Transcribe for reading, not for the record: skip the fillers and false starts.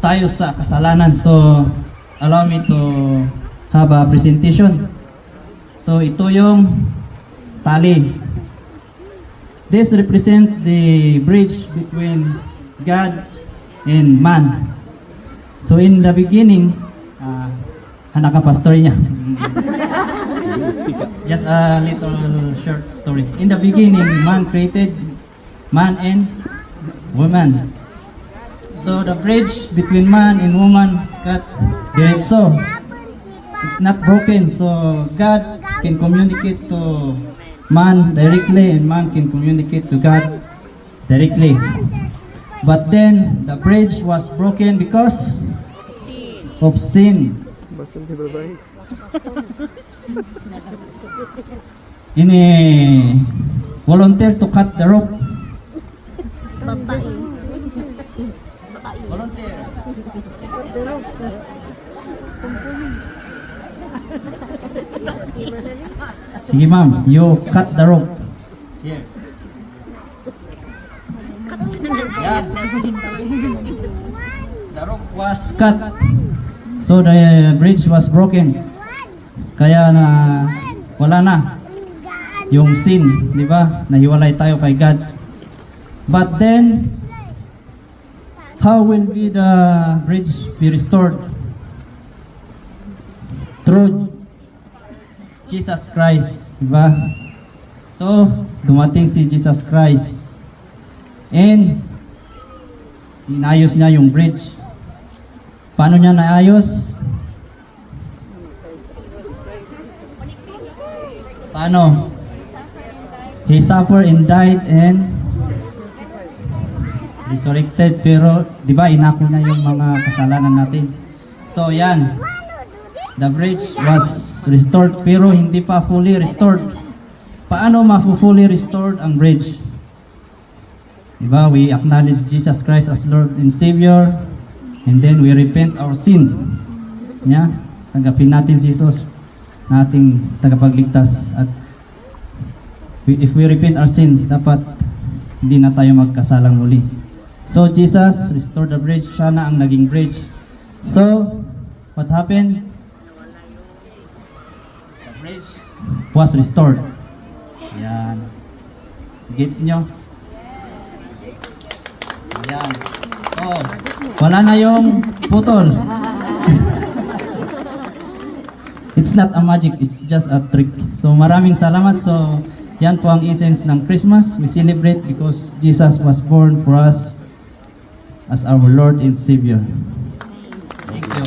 tayo sa kasalanan. So, allow me to have a presentation. So, ito yung tali. This represent the bridge between God and man. So, in the beginning, hanaka pastor niya. Just a little short story. In the beginning, man created man and woman. So the bridge between man and woman got diretso. It's not broken. So God can communicate to man directly and man can communicate to God directly. But then the bridge was broken because of sin. Ini volunteer to cut the rope. Volunteer. Sige ma'am, you cut the rope. Here. Yeah. The rope was cut. So the bridge was broken. Kaya na wala na yung sin, di ba? Nahiwalay tayo kay God. But then, how will be the bridge be restored? Through Jesus Christ, di ba? So, dumating si Jesus Christ. And, inayos niya yung bridge. Paano niya naayos? Paano? He suffered and died and resurrected, pero di ba inako niya yung mga kasalanan natin. So yan, the bridge was restored pero hindi pa fully restored. Paano ma-fully restored ang bridge? Di ba, we acknowledge Jesus Christ as Lord and Savior and then we repent our sin. Yeah? Tanggapin natin si Jesus na ating tagapagligtas, at if we repent our sin, dapat hindi na tayo magkasalang muli. So Jesus restored the bridge, siya na ang naging bridge. So what happened? The bridge was restored. Yan. Gets nyo? Yan. Oh, wala na yung putol. It's not a magic, it's just a trick. So maraming salamat. So yan po ang essence ng Christmas. We celebrate because Jesus was born for us as our Lord and Savior. Thank you.